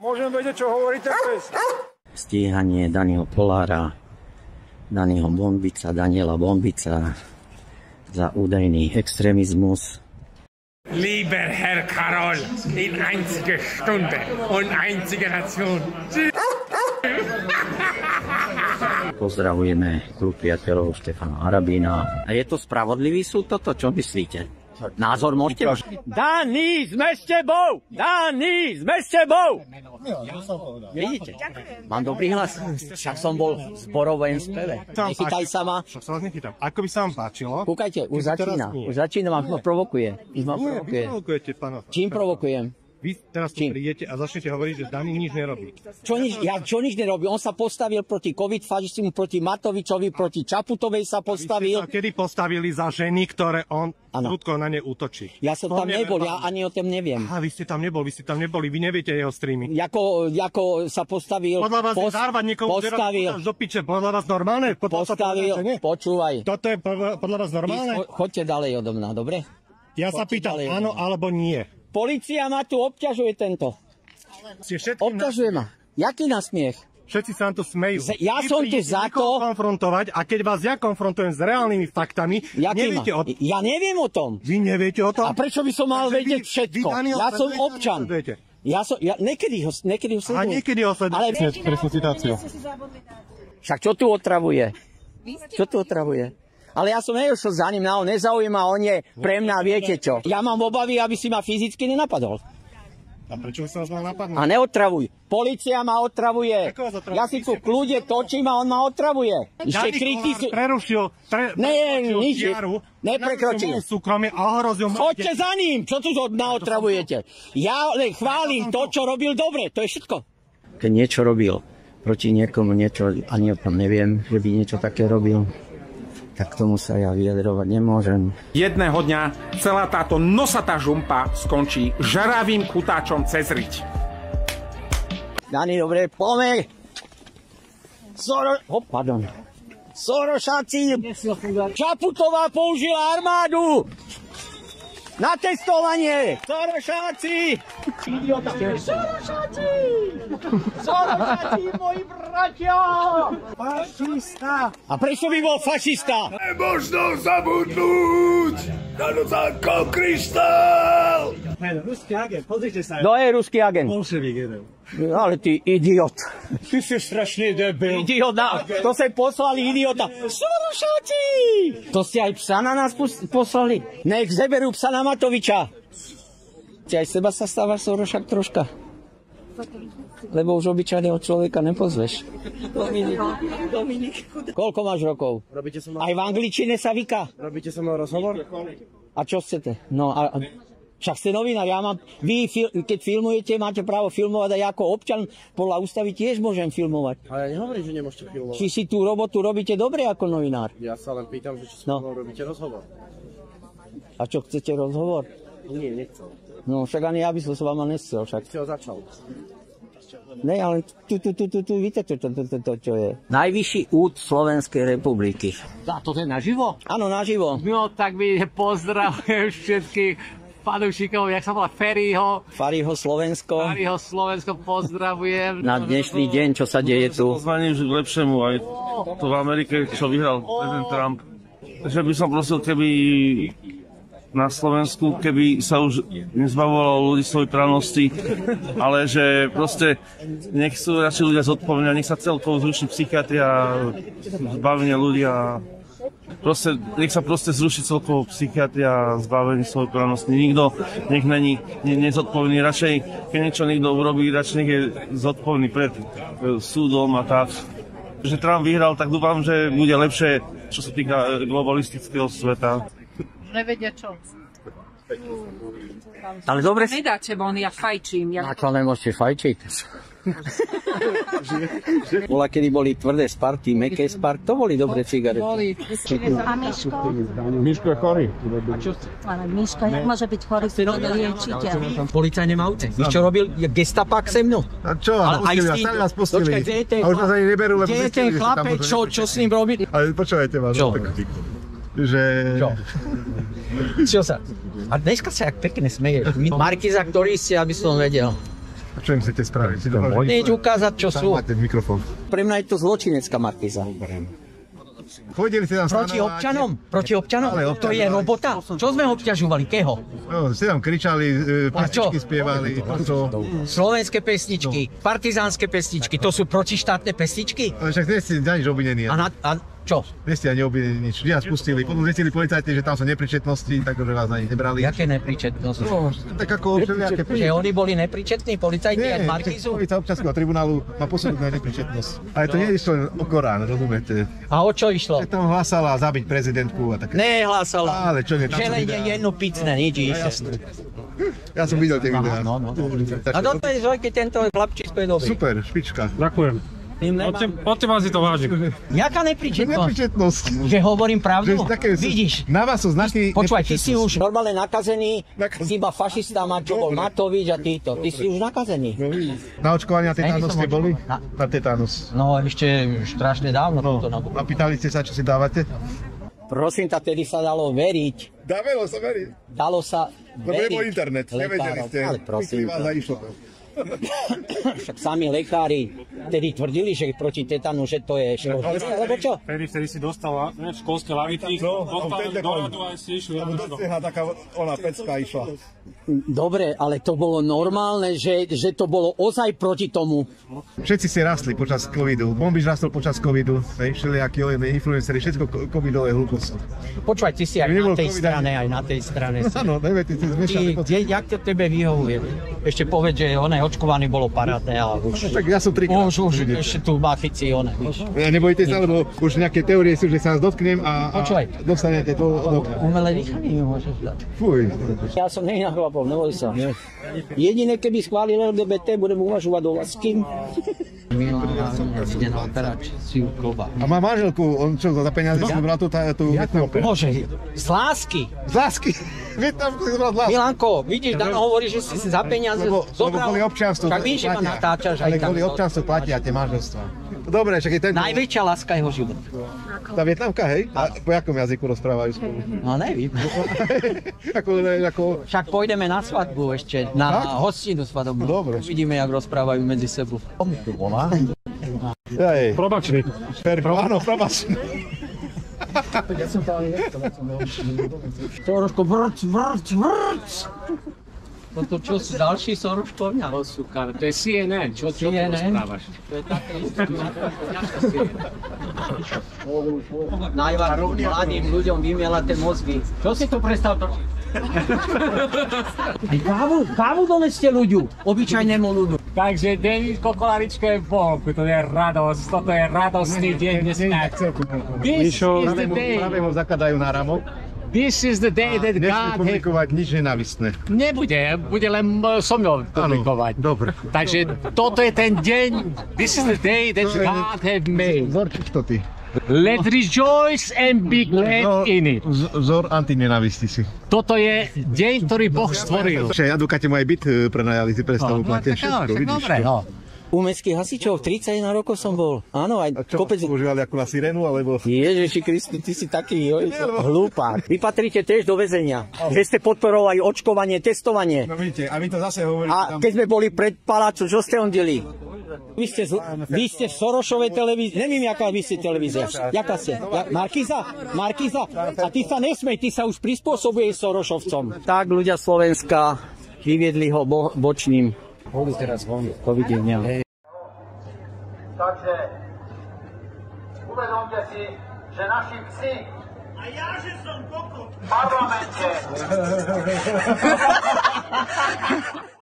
Môžem vedieť, čo hovorí ten pes. Stíhanie Daniela Polára, Daniela Bombica za údajný extrémizmus. Lieber Herr Karol, in einzige Stunde und einzige Nation. Pozdravujeme klub priateľov Štefana Harabína. A je to spravodlivý súd toto? Čo myslíte? Názor môžete? Dani, sme s tebou! Dani, sme s tebou! Vidíte? Mám dobrý hlas. Však som bol v zborovom speve. Nechytaj sa ma. Však sa vás nechytám. Ako by sa vám páčilo? Kúkajte, už začína, ma provokuje. Provokujete, pána. Čím provokujem? Vy teraz tu prídete a začnete hovoriť, že Dani nič nerobí. Čo nič nerobí? On sa postavil proti covid-fašistimu, proti Matovičovi, proti Čaputovej sa postavil. Vy ste sa kedy postavili za ženy, ktoré on prudko na ne útočí? Ja som tam nebol, ja ani o tom neviem. Aha, vy ste tam neboli, vy neviete jeho streamy. Jako sa postavil... Podľa vás je zárvať niekomu teraz do piče, podľa vás normálne? Počúvaj. Toto je podľa vás normálne? Choďte ďalej odo mňa, dobre? Ja sa pýtam, áno alebo nie. Polícia ma tu obťažuje tento. Obťažuje ma. Jaký nasmiech? Všetci sa vám tu smejú. Ja som tu za to... konfrontovať a keď vás ja konfrontujem s reálnymi faktami, neviete o tom. Ja neviem o tom. Vy neviete o tom? A prečo by som mal vedieť všetko? Ja som občan. Niekedy ho sledujem. A niekedy ho sledujem. Presnú citáciu. Však čo tu otravuje? Ale ja som nešiel za ním, on nezaujíma, on je pre mňa, viete čo. Ja mám obavy, aby si ma fyzicky nenapadol. A prečo by som vás mal napadnúť? A neotravuj. Polícia ma otravuje. Ja si tu v kľude točím a on ma otravuje. Ešte kriky sú... prerušil neprekročil. súkromie a ohrozil... Choďte za ním, čo tu ma otravujete. Ja len chválim to, čo robil dobre, to je všetko. Keď niečo robil proti niekomu, niečo, ani o tom neviem, že by niečo také robil, tak tomu sa ja vyjadrovať nemôžem. Jedného dňa celá táto nosatá žumpa skončí žaravým kutáčom cez riť. Dani, dobre, poďme. Sorošáci, Čaputová použila armádu na testovanie. Sorošáci, moji bratia. Fašista. A prečo by bol fašista? Nemožno zabudnúť na Nocákov kryštál. Ruský agent, pozrite sa. Kto je ruský agent? Bolševík jeden. Ale ty idiot. Ty si strašný debil. Idiot, to sa poslali idiota. Sorošáci! To ste aj psa na nás poslali? Nech zeberú psa na Matoviča. Ty aj seba sa stávaš, Sorošák, troška. Lebo už obyčajného človeka nepozveš. Dominik. Koľko máš rokov? Aj v angličtine sa vyká. Robíte so mnou rozhovor? A čo chcete? No a... Však ste novinár, vy keď filmujete, máte právo filmovať a ja ako občan podľa ústavy tiež môžem filmovať. Ale ja nehovorím, že nemôžete filmovať. Či si tú robotu robíte dobre ako novinár? Ja sa len pýtam, že či so mnou robíte rozhovor. A čo, chcete rozhovor? Nie, nechcem. No však ani ja by som s vama nechcel. Ste ho začal. Ne, ale tu, víte, čo je? Najvyšší úd Slovenskej republiky. A to je naživo? Áno, naživo. No, tak mi pozdravujem všetkých fanúšikov, jak sa volá, Fariho Slovensko. Fariho Slovensko pozdravujem. Na dnešný deň, čo sa deje tu? Pozvaním k lepšiemu, aj to v Amerike, čo vyhral prezident Trump. Že by som prosil, keby na Slovensku, keby sa už nezbavovalo ľudí svojej právnosti, ale že proste nech sú radšej ľudia zodpovední, nech sa celkovo zruší psychiatria, zbavenie ľudí a proste, nech sa proste zruší celkovo psychiatria a zbavenie svojej právnosti. Nikto nech není nezodpovedný, radšej keď niečo niekto urobí, radšej nech je zodpovedný pred súdom a tak. Že Trump vyhral, tak dúfam, že bude lepšie, čo sa týka globalistického sveta. Nevedia čo. Ale dobre si... Nedáte von, ja fajčím. Na čo nemôžete fajčiť? Bola, kedy boli tvrdé Sparty, mäkké Sparty, to boli dobré cigarety. A Miško? Miško je chorý. Ale Miško, jak môže byť chorý, to je liečiteľ. Policajné aute. Víš, čo robil gestapak se mnou? A čo? Sami vás pustili. A už nás ani neberú, lebo... Kde je ten chlapec, čo s ním robí? Ale počúvajte vás. Čo? Čo sa? A dneska sa jak pekne smeješ. Markiza, ktorý ste, aby som vedel. A čo im chcete spraviť? Nič ukázať, čo sú. Máte mikrofón. Pre mňa je to zločinecká markíza. Chodili ste tam Proti občanom? To je robota? Čo sme obťažovali? Keho? No, ste tam kričali, pesničky spievali. Slovenské pesničky, partizánske pesničky, to sú protištátne pesničky? Ale však nie ste nič obvinení. A čo? Nie ste ani obvinení nič. Vy nás pustili. Potom zistili policajti, že tam sú nepričetnosti, takže vás ani nebrali. Jaké nepričetnosti? No, tak ako všelijaké... Že oni boli nepričetní, policajti aj Markízu? Nie, občanského tribunálu má posúdiť na nepričetnosť. Ale to nie išlo o Korán, rozumiete? A o čo išlo? Že tam hlásala zabiť prezidentku a také. Nehlásala. Ale čo nie, tam že len je jedno picné, nič ište. Ja som videl tie videá. A toto je Zojky, tento chlapčisko je dobrý. Super, špička. Ďakujem. Od teba si to vážim. Jaká nepričetnosť? Nepričetnosť. Že hovorím pravdu? Vidíš? Na vás sú znaky. Počúvaj, ty si už normálne nakazený, iba fašista má, čo bol Matovič a títo. Ty si už nakazený. Na očkovania tetanus ste boli? Na tetanus. No ešte strašne dávno. A pýtali ste sa, čo si dávate? Prosím, tak tedy sa dalo veriť. Dalo sa veriť. Dalo sa veriť. Lebo nebol internet, nevedeli ste. Ale prosím. Však sami lekári tedy tvrdili, že proti tetanu, že to je škodlivé, alebo čo? Vtedy si dostal školské lavičky, dostal do radu aj si išli. Taká ona pecka išla. Dobre, ale to bolo normálne, že to bolo ozaj proti tomu. Všetci si rastli počas covidu. Bombiš rastol počas covidu. Všelijakí influenceri, všetko covidové hlúposti. Počúvaj, ty si aj na tej strane, aj na tej strane. Áno, neviem, ty si zmiešaný. Jak to tebe vyhovuje? Ešte povedz, že očkovaný bolo parádne, ale už... Tak ja som trikrát. Už ešte tu bachici, Ja nebojte sa, lebo už nejaké teórie sú, že sa vás dotknem a dostanete to... Umelé dýchanie mi môžeš dať. Fuj. Ja som nej na chlapov, neboj sa. Jediné, keby schválil LGBT, budem uvažovať o vás s kým. Ide na operáciu kloba. A má manželku, on čo, za peniaze si bral tú Vietnamku? Bože, z lásky. Z lásky? Vietnamku si bral z lásky. Milanko, vidíš, Dano hovorí, že si za peniaze zobral. Kvôli občianstvu tak víš, že ma natáčaš aj tam. Ale kvôli občianstvu platia tie manželstvá. Dobre, však je tento... Najväčšia láska jeho život. Tá Vietnamka, hej? A po jakom jazyku rozprávajú spolu? No nevím. Však pôjdeme na svadbu ešte, na hostinu svadobnú. Dobre. Uvidíme, jak rozprávajú medzi sebou. Probačný. Áno, probačný. Soroško, vrc. Toto čo sú ďalší Soroškovňa? To je CNN, čo ty rozprávaš? To je také isté. Najviac mladým ľuďom vymielate mozgy. Čo si tu prestal točiť? Kávu doneste ľuďu, obyčajnému ľudu. Takže Denníčko Kolaričko je vonku, to je radosť, toto je radostný deň dneska. This is the day. Práve ho zakladajú na ramok. This is the day that God... Nesmie publikovať nič nenávistné. Bude len so mnou publikovať. Dobre. Takže toto je ten deň, this is the day that God have made. Zorčič to ty. Let's rejoice and be glad in it. Vzor antinenávisti si. Toto je deň, ktorý Boh stvoril. Advokáte mu aj byt prenajali, si predstavu, platia všetko, vidíš dobre, to. U mestských hasičov 31 rokov som bol. Áno, aj kopec... A čo, používali ako na sirénu, alebo... Ježiši Kristi, ty si taký hlúpák. Vy patríte tiež do väzenia. Že ste podporovali očkovanie, testovanie. No vidíte, a my to zase hovoríme a keď sme boli pred palácom, čo ste ondili? Vy ste v Sorošovej televízii, neviem, jaká vy ste televízia. Jaká ste? Markíza? A ty sa nesmej, ty sa už prispôsobuješ Sorošovcom. Tak ľudia Slovenska vyviedli ho bočným. Boli teraz von, dovidenia. Takže uvedomte si, že naši psi a ja, že som kokot v parlamente